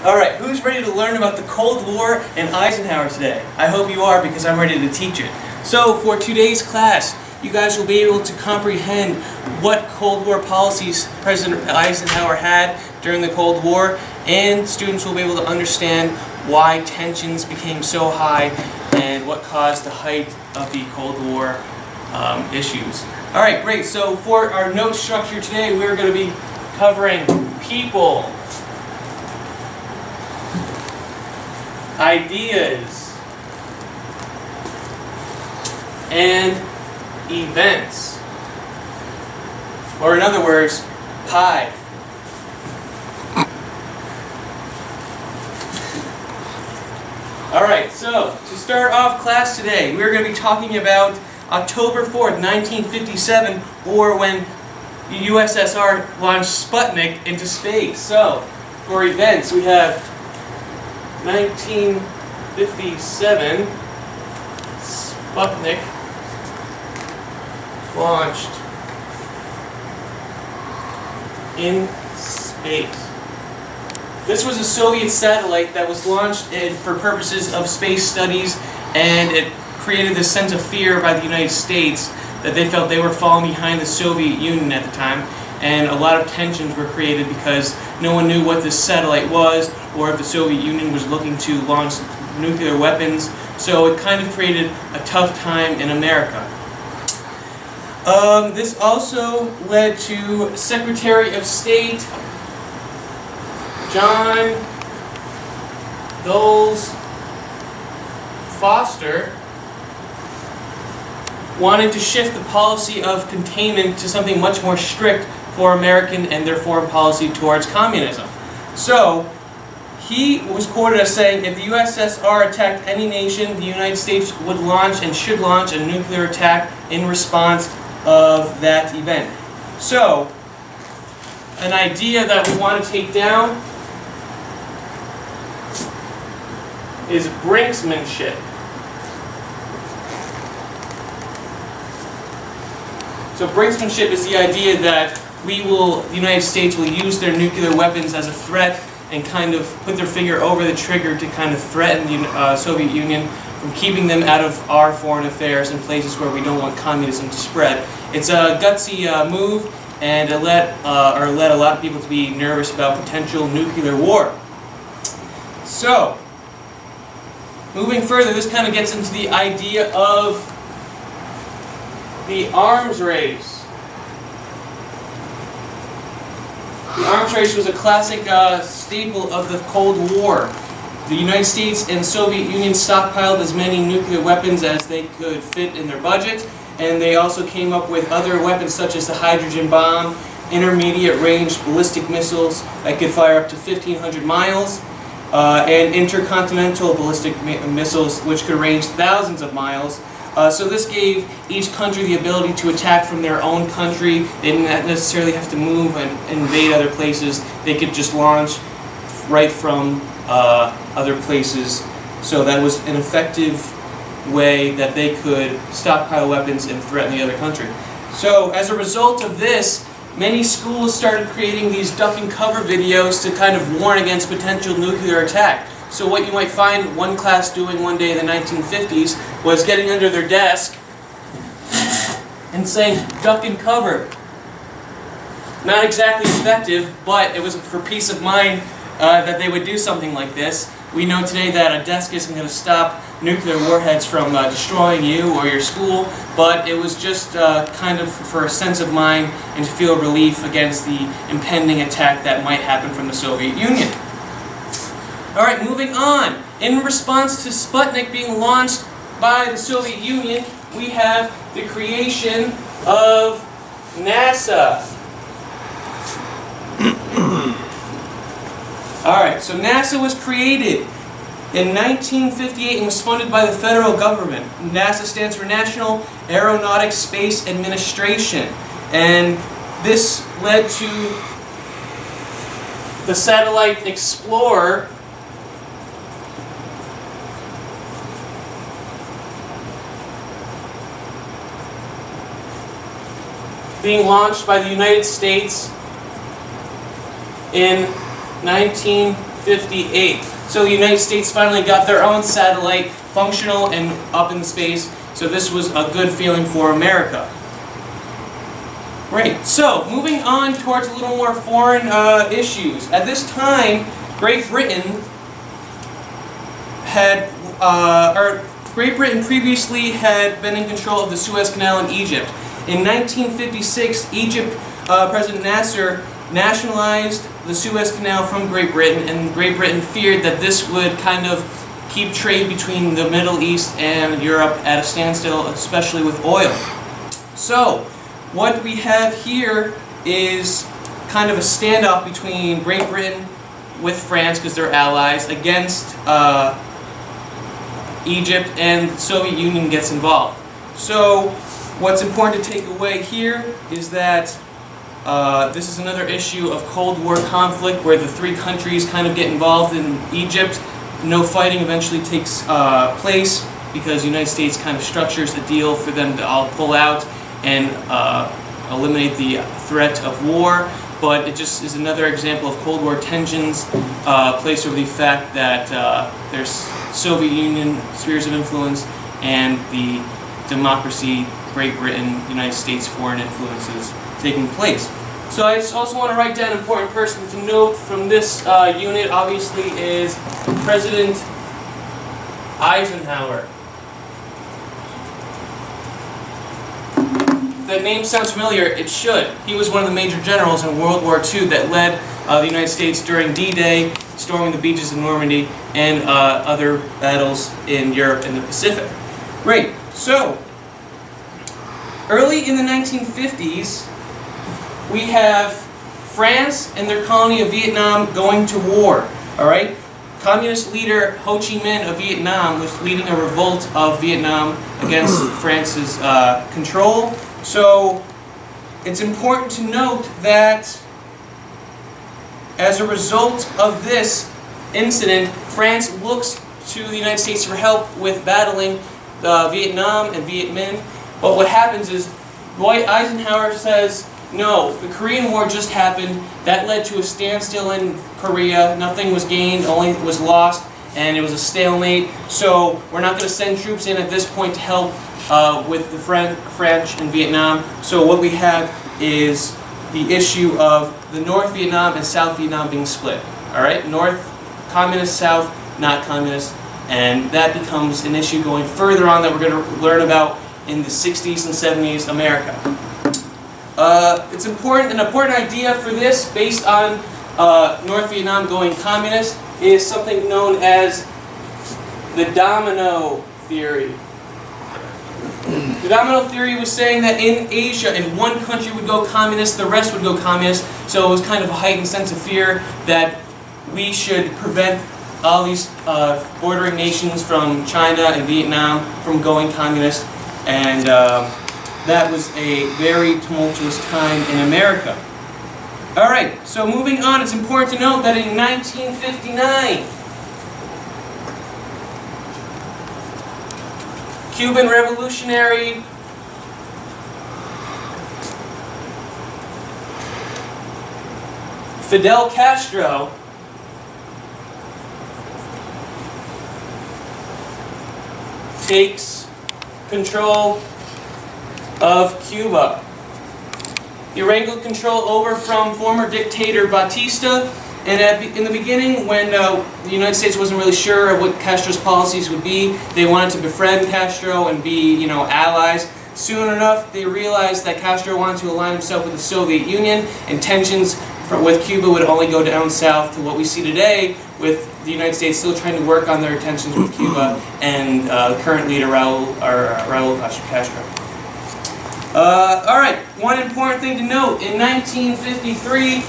Alright, who's ready to learn about the Cold War and Eisenhower today? I hope you are, because I'm ready to teach it. So, for today's class, you guys will be able to comprehend what Cold War policies President Eisenhower had during the Cold War, and students will be able to understand why tensions became so high and what caused the height of the Cold War issues. Alright, great. So for our note structure today, we're going to be covering people, ideas, and events. Or in other words, pie. Alright, so to start off class today, we're going to be talking about October 4th, 1957, or when the USSR launched Sputnik into space. So, for events, we have 1957, Sputnik launched in space. This was a Soviet satellite that was launched for purposes of space studies, and it created this sense of fear by the United States that they felt they were falling behind the Soviet Union at the time, and a lot of tensions were created because no one knew what this satellite was or if the Soviet Union was looking to launch nuclear weapons, so it kind of created a tough time in America. This also led to Secretary of State John Dulles Foster wanted to shift the policy of containment to something much more strict for American and their foreign policy towards communism. So, he was quoted as saying, if the USSR attacked any nation, the United States would launch and should launch a nuclear attack in response of that event. So, an idea that we want to take down is brinksmanship. So brinksmanship is the idea that the United States will use their nuclear weapons as a threat and kind of put their finger over the trigger to kind of threaten the Soviet Union from keeping them out of our foreign affairs in places where we don't want communism to spread. It's a gutsy move, and it led a lot of people to be nervous about potential nuclear war. So, moving further, this kind of gets into the idea of the arms race. The arms race was a classic staple of the Cold War. The United States and Soviet Union stockpiled as many nuclear weapons as they could fit in their budget, and they also came up with other weapons such as the hydrogen bomb, intermediate range ballistic missiles that could fire up to 1,500 miles, and intercontinental ballistic missiles which could range thousands of miles. So this gave each country the ability to attack from their own country. They didn't necessarily have to move and invade other places. They could just launch right from other places. So that was an effective way that they could stockpile weapons and threaten the other country. So as a result of this, many schools started creating these duck and cover videos to kind of warn against potential nuclear attack. So what you might find one class doing one day in the 1950s was getting under their desk and saying, duck and cover. Not exactly effective, but it was for peace of mind that they would do something like this. We know today that a desk isn't going to stop nuclear warheads from destroying you or your school, but it was just kind of for a sense of mind and to feel relief against the impending attack that might happen from the Soviet Union. Alright, moving on. In response to Sputnik being launched by the Soviet Union, we have the creation of NASA. Alright, so NASA was created in 1958 and was funded by the federal government. NASA stands for National Aeronautics Space Administration, and this led to the satellite Explorer being launched by the United States in 19 1958. So the United States finally got their own satellite functional and up in space, so this was a good feeling for America. Great. So, moving on towards a little more foreign issues. At this time, Great Britain previously had been in control of the Suez Canal in Egypt. In 1956, Egypt, President Nasser nationalized the Suez Canal from Great Britain, and Great Britain feared that this would kind of keep trade between the Middle East and Europe at a standstill, especially with oil. So, what we have here is kind of a standoff between Great Britain with France, because they're allies, against Egypt, and the Soviet Union gets involved. So what's important to take away here is that this is another issue of Cold War conflict where the three countries kind of get involved in Egypt. No fighting eventually takes place because the United States kind of structures a deal for them to all pull out and eliminate the threat of war, but it just is another example of Cold War tensions placed over the fact that there's Soviet Union spheres of influence and the democracy, Great Britain, United States foreign influences taking place. So I just also want to write down an important person to note from this unit, obviously, is President Eisenhower. That name sounds familiar, it should. He was one of the major generals in World War II that led the United States during D-Day, storming the beaches of Normandy, and other battles in Europe and the Pacific. Great. So, early in the 1950s, we have France and their colony of Vietnam going to war. All right? Communist leader Ho Chi Minh of Vietnam was leading a revolt of Vietnam against France's control. So it's important to note that as a result of this incident, France looks to the United States for help with battling Vietnam and Viet Minh. But what happens is Dwight Eisenhower says, no, the Korean War just happened. That led to a standstill in Korea. Nothing was gained, only was lost, and it was a stalemate. So we're not going to send troops in at this point to help with the French and Vietnam. So what we have is the issue of the North Vietnam and South Vietnam being split. All right, North communist, South not communist, and that becomes an issue going further on that we're going to learn about in the 60s and 70s America. It's important. An important idea for this, based on North Vietnam going communist, is something known as the domino theory. The domino theory was saying that in Asia, if one country would go communist, the rest would go communist. So it was kind of a heightened sense of fear that we should prevent all these bordering nations from China and Vietnam from going communist. And that was a very tumultuous time in America. All right, so moving on, it's important to note that in 1959, Cuban revolutionary Fidel Castro takes control of Cuba. He wrangled control over from former dictator Batista, and in the beginning, when the United States wasn't really sure of what Castro's policies would be, they wanted to befriend Castro and be, allies. Soon enough, they realized that Castro wanted to align himself with the Soviet Union, and tensions with Cuba would only go down south to what we see today, with the United States still trying to work on their tensions with Cuba and current leader Raul Castro. All right, one important thing to note, in 1953,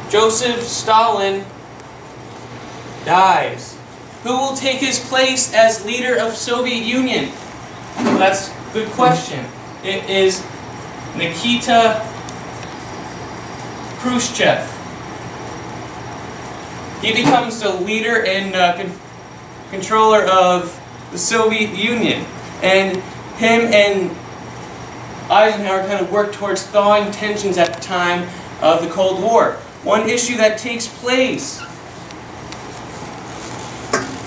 Joseph Stalin dies. Who will take his place as leader of Soviet Union? Well, that's a good question. It is Nikita Khrushchev. He becomes the leader and controller of the Soviet Union, and him and Eisenhower kind of worked towards thawing tensions at the time of the Cold War. One issue that takes place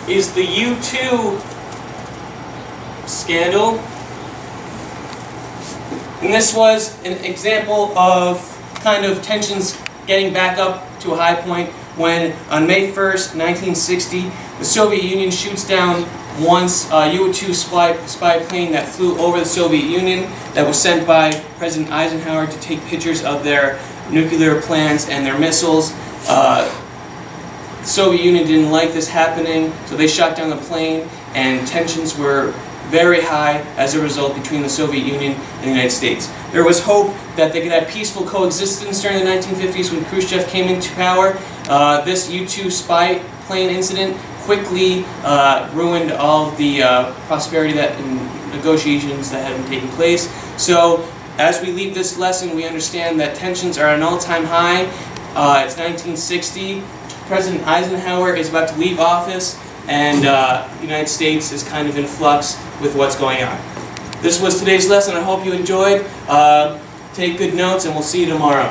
is the U-2 scandal. And this was an example of kind of tensions getting back up to a high point when on May 1st, 1960, the Soviet Union shoots down one U-2 spy plane that flew over the Soviet Union that was sent by President Eisenhower to take pictures of their nuclear plants and their missiles. The Soviet Union didn't like this happening, so they shot down the plane, and tensions were very high as a result between the Soviet Union and the United States. There was hope that they could have peaceful coexistence during the 1950s when Khrushchev came into power. This U-2 spy plane incident quickly ruined all of the prosperity and negotiations that had been taking place. So as we leave this lesson, we understand that tensions are at an all-time high. It's 1960. President Eisenhower is about to leave office, and the United States is kind of in flux with what's going on. This was today's lesson. I hope you enjoyed. Take good notes, and we'll see you tomorrow.